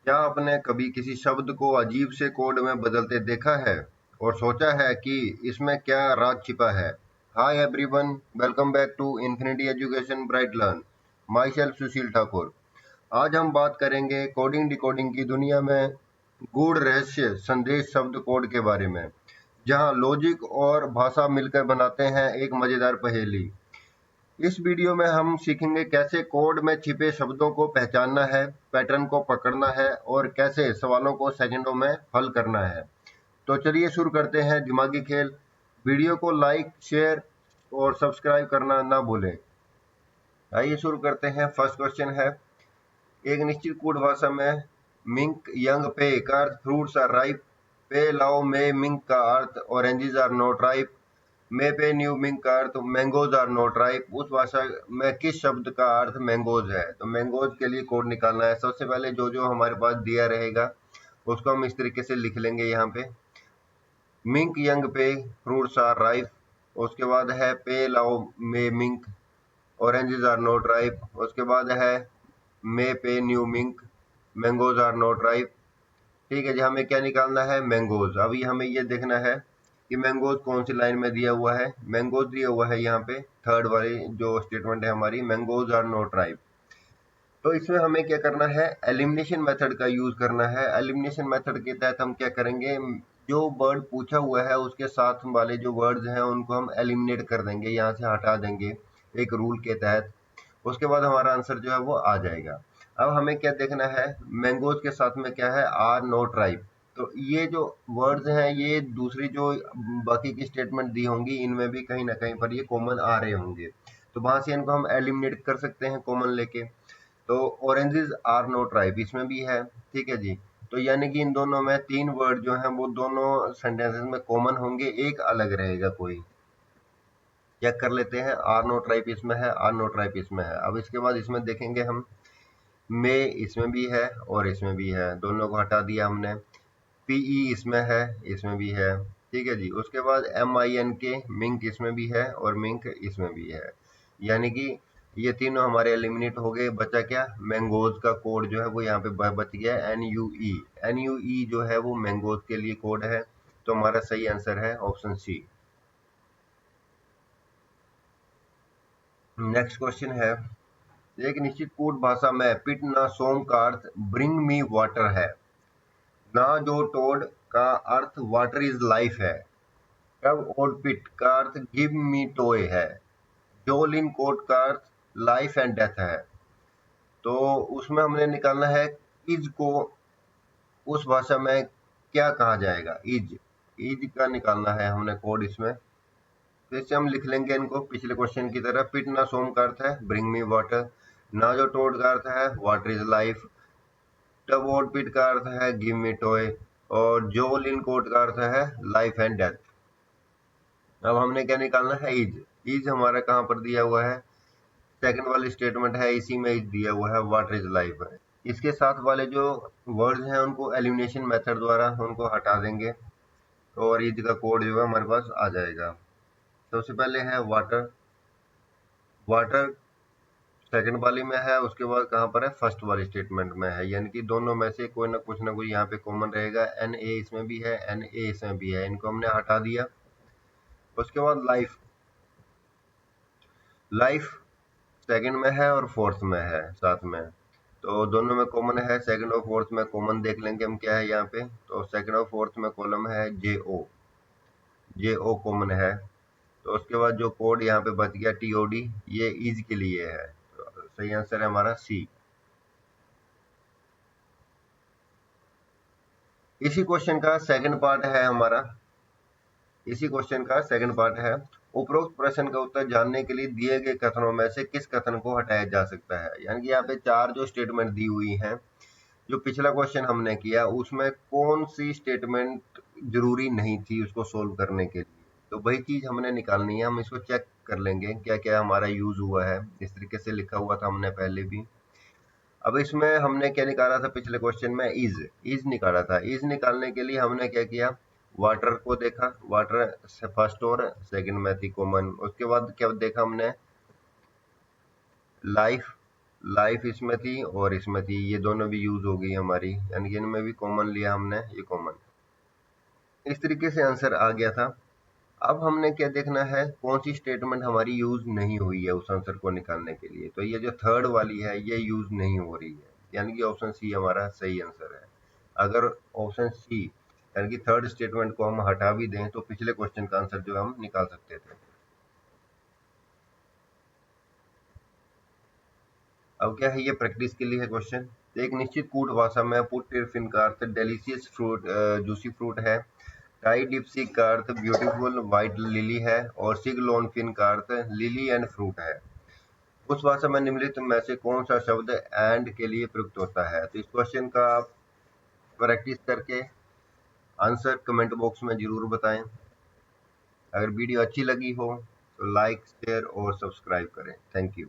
क्या आपने कभी किसी शब्द को अजीब से कोड में बदलते देखा है और सोचा है कि इसमें क्या राज छिपा है? Hi everyone, welcome back to infinity education bright learn. Myself Sushil Thakur. आज हम बात करेंगे कोडिंग डिकोडिंग की दुनिया में गूढ़ रहस्य संदेश शब्द कोड के बारे में, जहां लॉजिक और भाषा मिलकर बनाते हैं एक मजेदार पहेली। इस वीडियो में हम सीखेंगे कैसे कोड में छिपे शब्दों को पहचानना है, पैटर्न को पकड़ना है और कैसे सवालों को सेकंडों में हल करना है। तो चलिए शुरू करते हैं दिमागी खेल। वीडियो को लाइक, शेयर और सब्सक्राइब करना ना भूलें। आइए शुरू करते हैं। फर्स्ट क्वेश्चन है, एक निश्चित कोड भाषा में मिंक यंग पे का अर्थ फ्रूट्स आर राइप, पे लाओ में मिंक का अर्थ ऑरेंजेस आर नॉट राइप, मे पे न्यू मिंक का अर्थ मैंगोज आर नॉट राइप। उस भाषा में किस शब्द का अर्थ मैंगोज है? तो मैंगोज के लिए कोड निकालना है। सबसे पहले जो जो हमारे पास दिया रहेगा उसको हम इस तरीके से लिख लेंगे यहाँ पे। मिंक यंग पे फ्रूट्स आर राइप, उसके बाद है पे लाओ मे मिंक ऑरेंजेस आर नॉट राइप, उसके बाद है मे पे न्यू मिंक मैंगोज आर नॉट राइप। ठीक है जी, हमें क्या निकालना है? मैंगोज। अभी हमें ये देखना है कि मैंगोज कौन सी लाइन में दिया हुआ है। मैंगोज दिया हुआ है यहाँ पे थर्ड वाली जो स्टेटमेंट है हमारी, मैंगोज आर नॉट राइप। तो इसमें हमें क्या करना है? एलिमिनेशन मेथड का यूज करना है। एलिमिनेशन मेथड के तहत हम क्या करेंगे? जो वर्ड पूछा हुआ है उसके साथ वाले जो वर्ड्स हैं उनको हम एलिमिनेट कर देंगे, यहाँ से हटा देंगे एक रूल के तहत। उसके बाद हमारा आंसर जो है वो आ जाएगा। अब हमें क्या देखना है? मैंगोज के साथ में क्या है? Are not ripe. तो ये जो वर्ड्स हैं ये दूसरी जो बाकी की स्टेटमेंट दी होंगी इनमें भी कहीं ना कहीं पर ये कॉमन आ रहे होंगे, तो वहां से इनको हम एलिमिनेट कर सकते हैं कॉमन लेके। तो ऑरेंजेस आर नॉट राइप इसमें भी है। ठीक है जी, तो यानी कि इन दोनों में तीन वर्ड जो हैं वो दोनों सेंटेंसेस में कॉमन होंगे, एक अलग रहेगा कोई। चेक कर लेते हैं। आर नॉट राइप इसमें है, आर नॉट राइप इसमें है। अब इसके बाद इसमें देखेंगे हम, मे इसमें भी है और इसमें भी है, दोनों को हटा दिया हमने। पीई इसमें है, इसमें भी है। ठीक है जी, उसके बाद MINK मिंक इसमें भी है और मिंक इसमें भी है। यानी कि ये तीनों हमारे एलिमिनेट हो गए। बचा क्या? मैंगोज का कोड जो है वो यहाँ पे बच गया NUE। NUE जो है वो मैंगोज के लिए कोड है। तो हमारा सही आंसर है ऑप्शन सी। नेक्स्ट क्वेश्चन है, एक निश्चित कोड भाषा में पिट ना सोम का अर्थ ब्रिंग मी वाटर है, ना जो टोड का अर्थ वाटर इज लाइफ है, कब ओड पिट का अर्थ गिव मी टॉय है, जोलिन कोड का अर्थ लाइफ एंड डेथ है। तो उसमें हमने निकालना है इज को उस भाषा में क्या कहा जाएगा। इज, इज का निकालना है हमने कोड इसमें। तो इससे हम लिख लेंगे इनको पिछले क्वेश्चन की तरह। पिट ना सोम का अर्थ है ब्रिंग मी वाटर, ना जो टोड का अर्थ है वाटर इज लाइफ, टब ओड पिट का अर्थ है गिव मी टॉय और जोलिन कोड का अर्थ है लाइफ एंड डेथ। अब हमने क्या निकालना है? इज। इज हमारा कहाँ पर दिया हुआ है? सेकंड वाली स्टेटमेंट है, इसी में इज दिया हुआ है, वाटर इज लाइफ है। इसके साथ वाले जो वर्ड्स हैं उनको एलिमिनेशन मेथड द्वारा उनको हटा देंगे और इज का कोड जो है हमारे पास आ जाएगा। सबसे पहले है वाटर। वाटर सेकंड वाली में है, उसके बाद कहाँ पर है? फर्स्ट वाली स्टेटमेंट में है। यानी कि दोनों में से कोई ना कुछ यहाँ पे कॉमन रहेगा। NA इसमें भी है, NA इसमें भी है, इनको हमने हटा दिया। उसके बाद लाइफ। लाइफ सेकंड में है और फोर्थ में है साथ में, तो दोनों में कॉमन है। सेकंड और फोर्थ में कॉमन देख लेंगे हम क्या है यहाँ पे। तो सेकंड और फोर्थ में कॉलम है JO, JO कॉमन है। तो उसके बाद जो कोड यहाँ पे बच गया TOD, ये इज के लिए है। तो सही आंसर है हमारा C। इसी क्वेश्चन का सेकंड पार्ट है हमारा। इसी क्वेश्चन का सेकंड पार्ट है, उपरोक्त प्रश्न का उत्तर जानने के लिए दिए गए कथनों में से किस कथन को हटाया जा सकता है। यानी कि यहाँ पे चार जो स्टेटमेंट दी हुई हैं, जो पिछला क्वेश्चन हमने किया उसमें कौन सी स्टेटमेंट जरूरी नहीं थी उसको सोल्व करने के लिए, तो वही चीज हमने निकालनी है। हम इसको चेक कर लेंगे क्या क्या हमारा यूज हुआ है। इस तरीके से लिखा हुआ था हमने पहले भी। अब इसमें हमने क्या निकाला था? पिछले क्वेश्चन में इज निकाला था। इज निकालने के लिए हमने क्या किया? वाटर को देखा, वाटर से फर्स्ट और सेकंड में थी कॉमन। उसके बाद क्या देखा हमने? लाइफ। लाइफ इसमें थी और इसमें थी, ये दोनों भी यूज हो गई हमारी, यानी कि इनमें भी कॉमन लिया हमने, ये कॉमन। इस तरीके से आंसर आ गया था। अब हमने क्या देखना है, कौन सी स्टेटमेंट हमारी यूज नहीं हुई है उस आंसर को निकालने के लिए। तो ये जो थर्ड वाली है ये यूज नहीं हो रही है, यानी कि ऑप्शन सी हमारा सही आंसर है। अगर ऑप्शन सी यानी कि थर्ड स्टेटमेंट को हम हटा भी दें तो पिछले क्वेश्चन का आंसर जो हम निकाल सकते थे। अब क्या है, ये प्रैक्टिस के लिए है क्वेश्चन। एक निश्चित कूट भाषा में पुट का अर्थ डेलिशियस फ्रूट, जूसी फ्रूट है। टाई डिप्सिक का अर्थ ब्यूटीफुल व्हाइट लिली है। और सिगलोनफिन का अर्थ लिली एंड फ्रूट है। उस भाषा में निम्नलिखित में से कौन सा शब्द एंड के लिए प्रयुक्त होता है। तो इस क्वेश्चन का आप प्रैक्टिस करके आंसर कमेंट बॉक्स में जरूर बताएं। अगर वीडियो अच्छी लगी हो तो लाइक शेयर और सब्सक्राइब करें। Thank you.